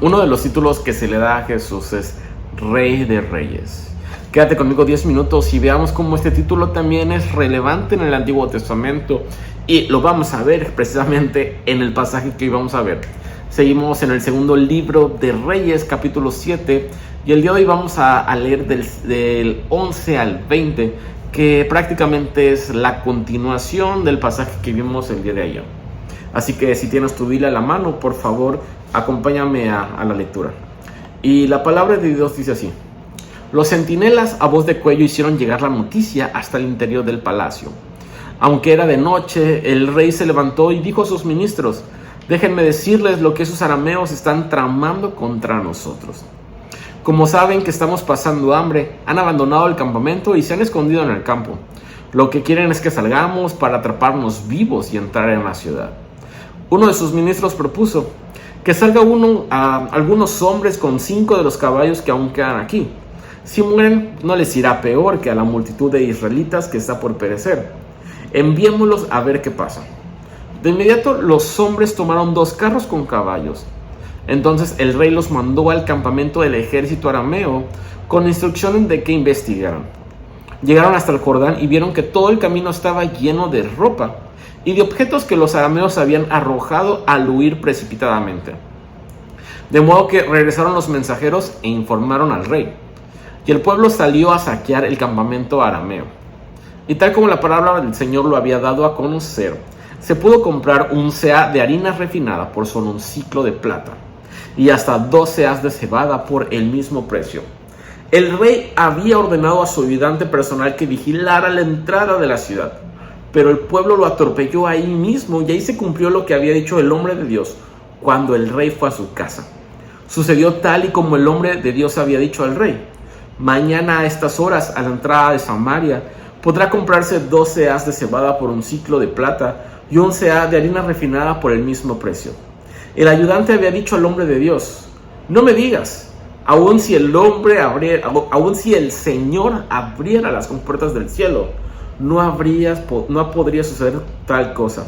Uno de los títulos que se le da a Jesús es Rey de Reyes. Quédate conmigo 10 minutos y veamos cómo este título también es relevante en el Antiguo Testamento, y lo vamos a ver precisamente en el pasaje que hoy vamos a ver. Seguimos en el segundo libro de Reyes, capítulo 7, y el día de hoy vamos a leer del 11 al 20, que prácticamente es la continuación del pasaje que vimos el día de ayer. Así que si tienes tu Biblia a la mano, por favor, acompáñame a la lectura. Y la palabra de Dios dice así: los centinelas a voz de cuello hicieron llegar la noticia hasta el interior del palacio. Aunque era de noche, el rey se levantó y dijo a sus ministros: déjenme decirles lo que esos arameos están tramando contra nosotros. Como saben que estamos pasando hambre, han abandonado el campamento y se han escondido en el campo. Lo que quieren es que salgamos para atraparnos vivos y entrar en la ciudad. Uno de sus ministros propuso que salga algunos hombres con 5 de los caballos que aún quedan aquí. Si mueren, no les irá peor que a la multitud de israelitas que está por perecer. Enviémoslos a ver qué pasa. De inmediato los hombres tomaron 2 carros con caballos. Entonces el rey los mandó al campamento del ejército arameo con instrucciones de que investigaran. Llegaron hasta el Jordán y vieron que todo el camino estaba lleno de ropa y de objetos que los arameos habían arrojado al huir precipitadamente. De modo que regresaron los mensajeros e informaron al rey. Y el pueblo salió a saquear el campamento arameo. Y tal como la palabra del Señor lo había dado a conocer, se pudo comprar un seah de harina refinada por solo un siclo de plata, y hasta 2 seahs de cebada por el mismo precio. El rey había ordenado a su ayudante personal que vigilara la entrada de la ciudad, pero el pueblo lo atropelló ahí mismo, y ahí se cumplió lo que había dicho el hombre de Dios cuando el rey fue a su casa. Sucedió tal y como el hombre de Dios había dicho al rey: mañana a estas horas, a la entrada de Samaria, podrá comprarse 2 seahs de cebada por un siclo de plata y un seah de harina refinada por el mismo precio. El ayudante había dicho al hombre de Dios: no me digas, aun si el Señor abriera las compuertas del cielo, no podría suceder tal cosa.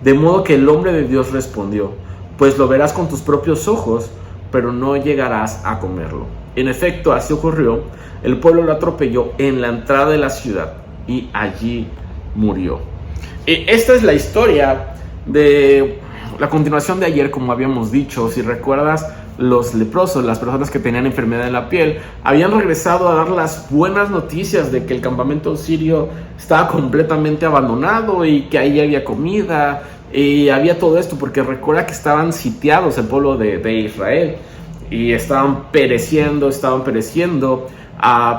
De modo que el hombre de Dios respondió: pues lo verás con tus propios ojos, pero no llegarás a comerlo. En efecto, así ocurrió. El pueblo lo atropelló en la entrada de la ciudad y allí murió. Esta es la historia de la continuación de ayer, como habíamos dicho. Si recuerdas, los leprosos, las personas que tenían enfermedad en la piel, habían regresado a dar las buenas noticias de que el campamento sirio estaba completamente abandonado y que ahí había comida y había todo esto, porque recuerda que estaban sitiados el pueblo de Israel y estaban pereciendo,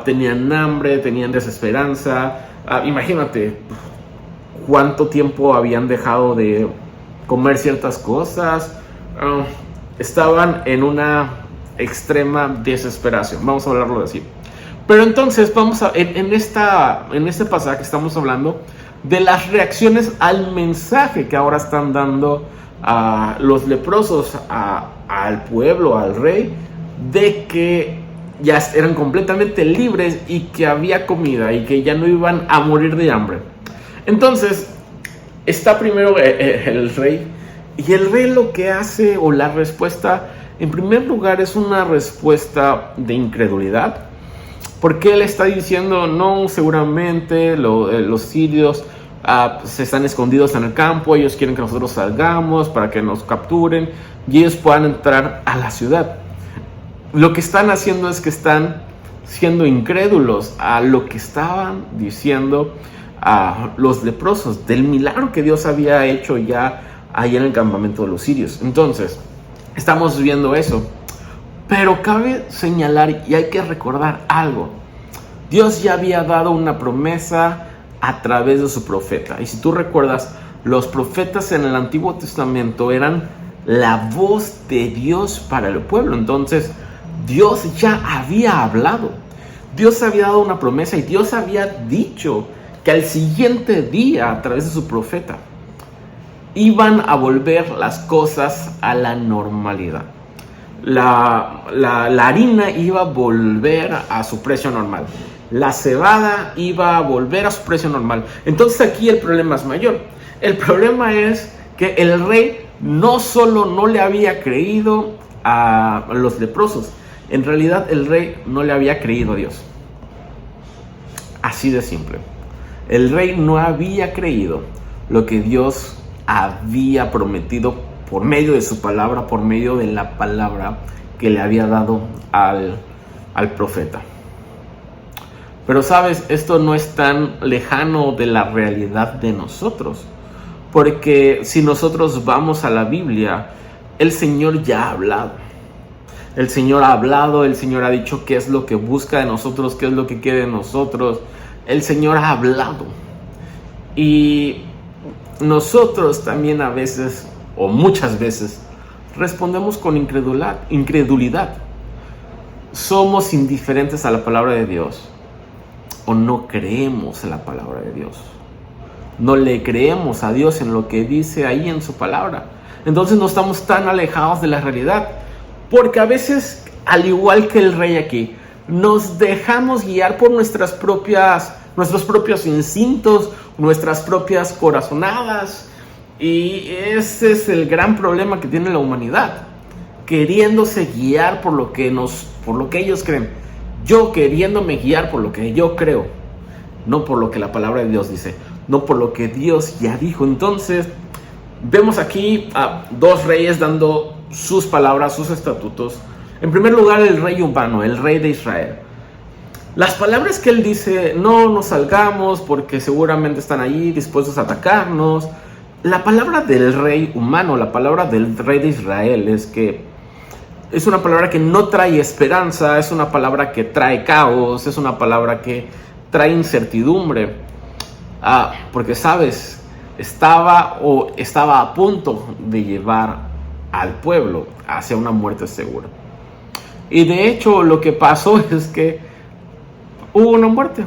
tenían hambre, tenían desesperanza. Imagínate cuánto tiempo habían dejado de comer ciertas cosas. Estaban en una extrema desesperación, vamos a hablarlo así. Pero entonces en este pasaje estamos hablando de las reacciones al mensaje que ahora están dando a los leprosos, al pueblo, al rey, de que ya eran completamente libres y que había comida y que ya no iban a morir de hambre. Entonces está primero el rey, y el rey lo que hace, o la respuesta, en primer lugar es una respuesta de incredulidad, porque él está diciendo: no, seguramente los sirios se están escondidos en el campo, ellos quieren que nosotros salgamos para que nos capturen y ellos puedan entrar a la ciudad. Lo que están haciendo es que están siendo incrédulos a lo que estaban diciendo a los leprosos, del milagro que Dios había hecho ya ahí en el campamento de los sirios. Entonces, estamos viendo eso. Pero cabe señalar y hay que recordar algo: Dios ya había dado una promesa a través de su profeta. Y si tú recuerdas, los profetas en el Antiguo Testamento eran la voz de Dios para el pueblo. Entonces, Dios ya había hablado. Dios había dado una promesa y Dios había dicho que al siguiente día, a través de su profeta, iban a volver las cosas a la normalidad. La harina iba a volver a su precio normal. La cebada iba a volver a su precio normal. Entonces aquí el problema es mayor. El problema es que el rey no solo no le había creído a los leprosos. En realidad el rey no le había creído a Dios. Así de simple. El rey no había creído lo que Dios había prometido por medio de su palabra, por medio de la palabra que le había dado al profeta. Pero sabes, esto no es tan lejano de la realidad de nosotros, porque si nosotros vamos a la Biblia, el Señor ya ha hablado. El Señor ha hablado, el Señor ha dicho qué es lo que busca de nosotros, qué es lo que quiere de nosotros. El Señor ha hablado. Y nosotros también a veces, o muchas veces, respondemos con incredulidad. Somos indiferentes a la palabra de Dios, o no creemos en la palabra de Dios. No le creemos a Dios en lo que dice ahí en su palabra. Entonces no estamos tan alejados de la realidad. Porque a veces, al igual que el rey aquí, nos dejamos guiar por nuestros propios instintos, nuestras propias corazonadas. Y ese es el gran problema que tiene la humanidad. Queriéndose guiar por lo que ellos creen. Yo queriéndome guiar por lo que yo creo. No por lo que la palabra de Dios dice. No por lo que Dios ya dijo. Entonces, vemos aquí a dos reyes dando sus palabras, sus estatutos. En primer lugar, el rey humano, el rey de Israel. Las palabras que él dice: no nos salgamos porque seguramente están allí dispuestos a atacarnos. La palabra del rey humano, la palabra del rey de Israel es una palabra que no trae esperanza, es una palabra que trae caos, es una palabra que trae incertidumbre. Porque sabes, estaba a punto de llevar al pueblo hacia una muerte segura. Y de hecho lo que pasó es que hubo una muerte.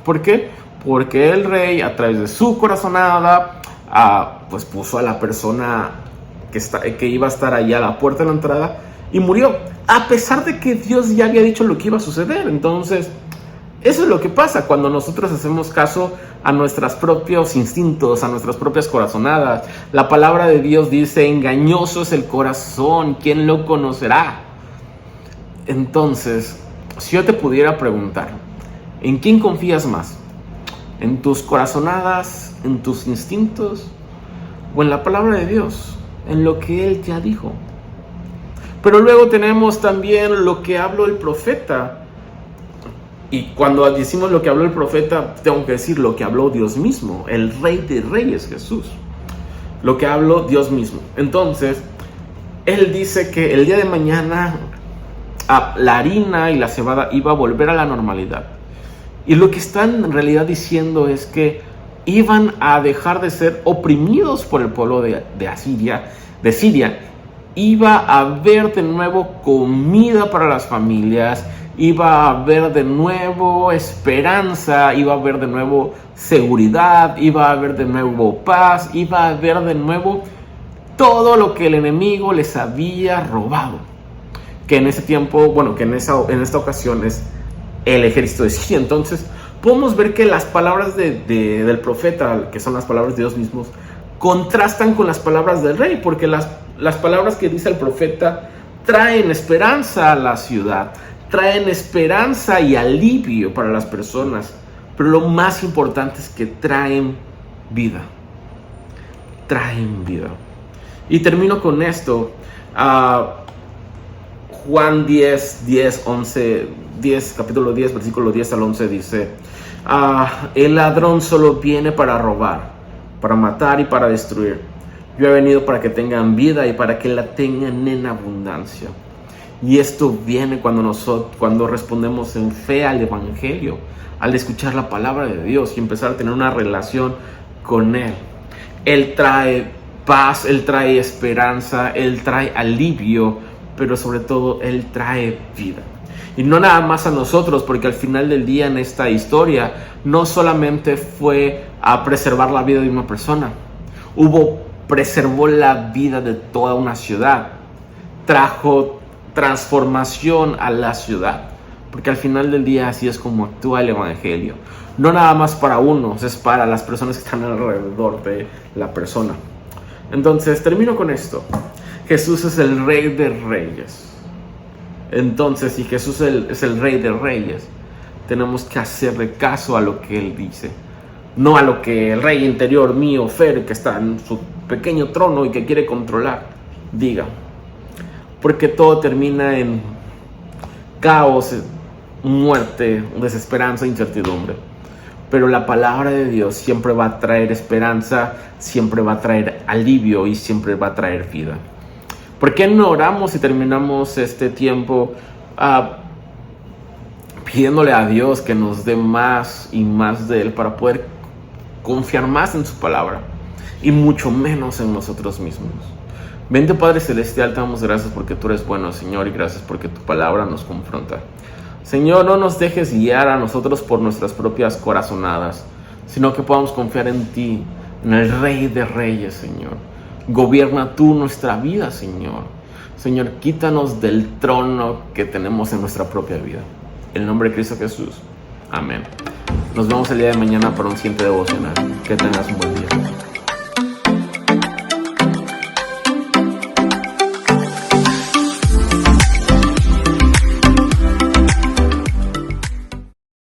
¿Por qué? Porque el rey, a través de su corazonada, pues puso a la persona que iba a estar allá a la puerta de la entrada y murió, a pesar de que Dios ya había dicho lo que iba a suceder. Entonces, eso es lo que pasa cuando nosotros hacemos caso a nuestros propios instintos, a nuestras propias corazonadas. La palabra de Dios dice: engañoso es el corazón, ¿quién lo conocerá? Entonces, si yo te pudiera preguntar, ¿en quién confías más? ¿En tus corazonadas, en tus instintos, o en la palabra de Dios, en lo que Él ya dijo? Pero luego tenemos también lo que habló el profeta. Y cuando decimos lo que habló el profeta, tengo que decir lo que habló Dios mismo, el Rey de Reyes, Jesús. Lo que habló Dios mismo. Entonces, Él dice que el día de mañana la harina y la cebada iba a volver a la normalidad. Y lo que están en realidad diciendo es que iban a dejar de ser oprimidos por el pueblo de Siria. Iba a haber de nuevo comida para las familias. Iba a haber de nuevo esperanza, iba a haber de nuevo seguridad, iba a haber de nuevo paz, iba a haber de nuevo todo lo que el enemigo les había robado. Que en ese tiempo, que en esta ocasión es el ejército de Siria. Entonces, podemos ver que las palabras del profeta, que son las palabras de Dios mismos, contrastan con las palabras del rey, porque las palabras que dice el profeta traen esperanza a la ciudad. Traen esperanza y alivio para las personas. Pero lo más importante es que traen vida. Traen vida. Y termino con esto. Juan 10, capítulo 10, versículo 10 al 11 dice: el ladrón solo viene para robar, para matar y para destruir. Yo he venido para que tengan vida y para que la tengan en abundancia. Y esto viene cuando respondemos en fe al Evangelio, al escuchar la palabra de Dios y empezar a tener una relación con Él. Él trae paz, Él trae esperanza, Él trae alivio, pero sobre todo Él trae vida. Y no nada más a nosotros, porque al final del día en esta historia no solamente fue a preservar la vida de una persona, preservó la vida de toda una ciudad, trajo transformación a la ciudad, porque al final del día así es como actúa el Evangelio. No nada más para unos, es para las personas que están alrededor de la persona. Entonces termino con esto. Jesús es el Rey de Reyes. Entonces, si Jesús es el Rey de Reyes, tenemos que hacerle caso a lo que Él dice. No a lo que el rey interior mío, Fer, que está en su pequeño trono y que quiere controlar, diga. Porque todo termina en caos, muerte, desesperanza, incertidumbre. Pero la palabra de Dios siempre va a traer esperanza, siempre va a traer alivio y siempre va a traer vida. ¿Por qué no oramos y terminamos este tiempo pidiéndole a Dios que nos dé más y más de Él para poder confiar más en su palabra y mucho menos en nosotros mismos? Bendito Padre Celestial, te damos gracias porque tú eres bueno, Señor, y gracias porque tu palabra nos confronta. Señor, no nos dejes guiar a nosotros por nuestras propias corazonadas, sino que podamos confiar en ti, en el Rey de Reyes, Señor. Gobierna tú nuestra vida, Señor. Señor, quítanos del trono que tenemos en nuestra propia vida. En el nombre de Cristo Jesús. Amén. Nos vemos el día de mañana para un siguiente devocional. Que tengas un buen día.